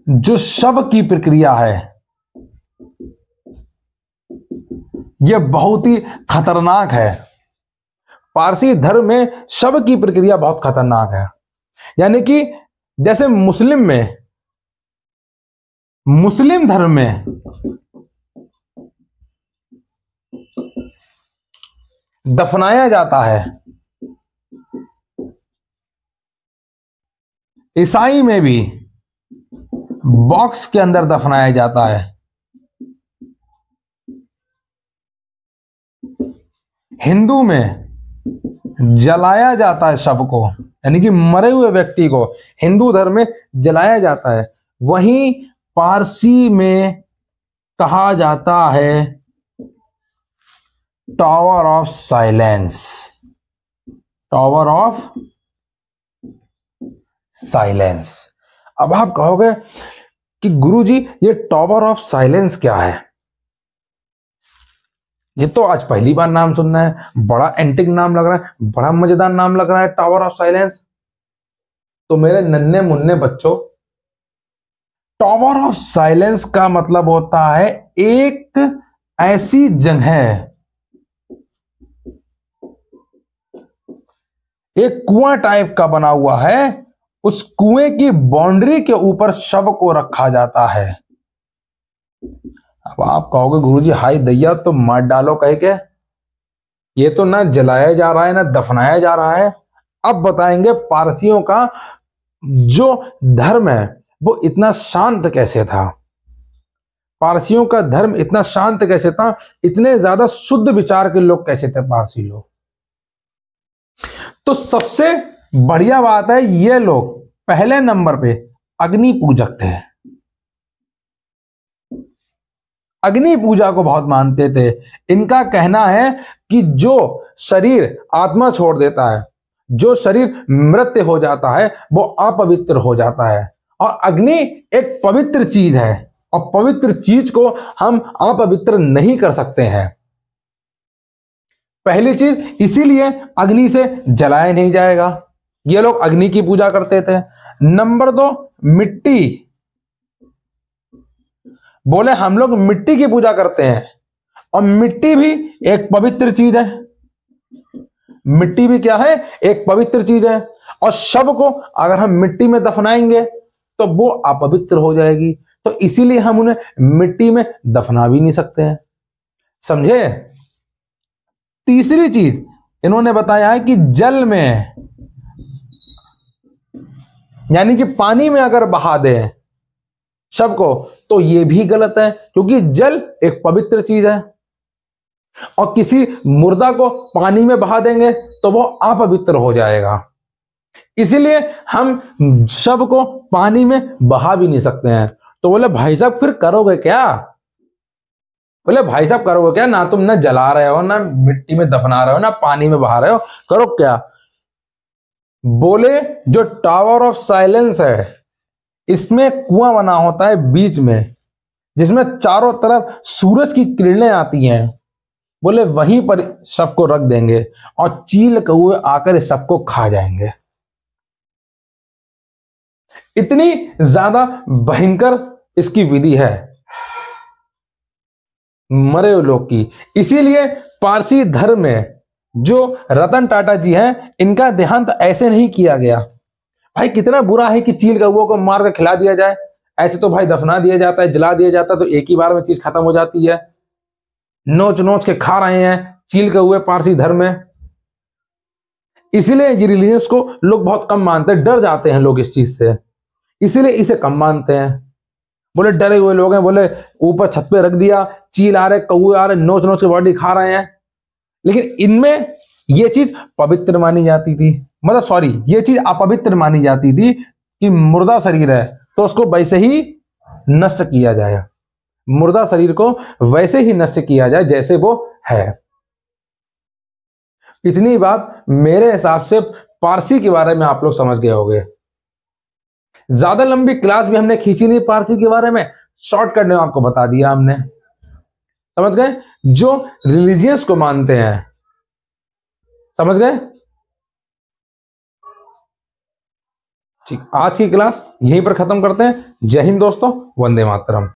जो शव की प्रक्रिया है यह बहुत ही खतरनाक है। पारसी धर्म में शव की प्रक्रिया बहुत खतरनाक है। यानी कि जैसे मुस्लिम धर्म में दफनाया जाता है, ईसाई में भी बॉक्स के अंदर दफनाया जाता है, हिंदू में जलाया जाता है शव को, यानी कि मरे हुए व्यक्ति को हिंदू धर्म में जलाया जाता है। वहीं पारसी में कहा जाता है tower of silence. Tower of silence. अब आप कहोगे कि गुरुजी ये टावर ऑफ साइलेंस क्या है? ये तो आज पहली बार नाम सुनना है, बड़ा एंटिक नाम लग रहा है, बड़ा मजेदार नाम लग रहा है टावर ऑफ साइलेंस। तो मेरे नन्हे मुन्ने बच्चों, टावर ऑफ साइलेंस का मतलब होता है एक ऐसी जगह, एक कुआं टाइप का बना हुआ है, उस कुएं की बाउंड्री के ऊपर शव को रखा जाता है। अब आप कहोगे गुरुजी हाय दैया तो मार डालो कह के, ये तो ना जलाया जा रहा है ना दफनाया जा रहा है। अब बताएंगे पारसियों का जो धर्म है वो इतना शांत कैसे था। पारसियों का धर्म इतना शांत कैसे था, इतने ज्यादा शुद्ध विचार के लोग कैसे थे पारसी लोग। तो सबसे बढ़िया बात है ये लोग पहले नंबर पे अग्नि पूजक थे, अग्नि पूजा को बहुत मानते थे। इनका कहना है कि जो शरीर आत्मा छोड़ देता है, जो शरीर मृत्यु हो जाता है वो अपवित्र हो जाता है, और अग्नि एक पवित्र चीज है और पवित्र चीज को हम अपवित्र नहीं कर सकते हैं। पहली चीज इसीलिए अग्नि से जलाया नहीं जाएगा, ये लोग अग्नि की पूजा करते थे। नंबर 2 मिट्टी, बोले हम लोग मिट्टी की पूजा करते हैं, और मिट्टी भी एक पवित्र चीज है। मिट्टी भी क्या है? एक पवित्र चीज है। और शव को अगर हम मिट्टी में दफनाएंगे तो वो अपवित्र हो जाएगी, तो इसीलिए हम उन्हें मिट्टी में दफना भी नहीं सकते हैं। समझे? तीसरी चीज इन्होंने बताया है कि जल में, यानी कि पानी में अगर बहा दे शव को तो ये भी गलत है, क्योंकि जल एक पवित्र चीज है, और किसी मुर्दा को पानी में बहा देंगे तो वो अपवित्र हो जाएगा। इसीलिए हम शव को पानी में बहा भी नहीं सकते हैं। तो बोले भाई साहब फिर करोगे क्या? बोले भाई साहब करोगे क्या? ना तुम ना जला रहे हो, ना मिट्टी में दफना रहे हो, ना पानी में बहा रहे हो, करो क्या? बोले जो टावर ऑफ साइलेंस है इसमें कुआं बना होता है बीच में, जिसमें चारों तरफ सूरज की किरणें आती हैं। बोले वहीं पर शव को रख देंगे और चील कौवे आकर इस शव को खा जाएंगे। इतनी ज्यादा भयंकर इसकी विधि है मरे हुए लोग की। इसीलिए पारसी धर्म में जो रतन टाटा जी हैं, इनका देहांत ऐसे नहीं किया गया। भाई कितना बुरा है कि चील कौवे को मार कर खिला दिया जाए, ऐसे तो भाई दफना दिया जाता है, जला दिया जाता है, तो एक ही बार में चीज खत्म हो जाती है। नोच नोच के खा रहे हैं चील कौवे पारसी धर्म में। इसीलिए ये रिलीजियस को लोग बहुत कम मानते हैं, डर जाते हैं लोग इस चीज से, इसीलिए इसे कम मानते हैं। बोले डरे हुए लोग हैं, बोले ऊपर छत पे रख दिया, चील आ रहे, कौवे आ रहे, नोच नोच के बॉडी खा रहे हैं। लेकिन इनमें ये चीज पवित्र मानी जाती थी, मतलब सॉरी ये चीज अपवित्र मानी जाती थी कि मुर्दा शरीर है तो उसको वैसे ही नष्ट किया जाए, मुर्दा शरीर को वैसे ही नष्ट किया जाए जैसे वो है। इतनी बात मेरे हिसाब से पारसी के बारे में आप लोग समझ गए होंगे। ज्यादा लंबी क्लास भी हमने खींची नहीं पारसी के बारे में, शॉर्टकट में आपको बता दिया हमने। समझ गए? जो रिलीजियस को मानते हैं, समझ गए? ठीक, आज की क्लास यहीं पर खत्म करते हैं। जय हिंद दोस्तों, वंदे मातरम।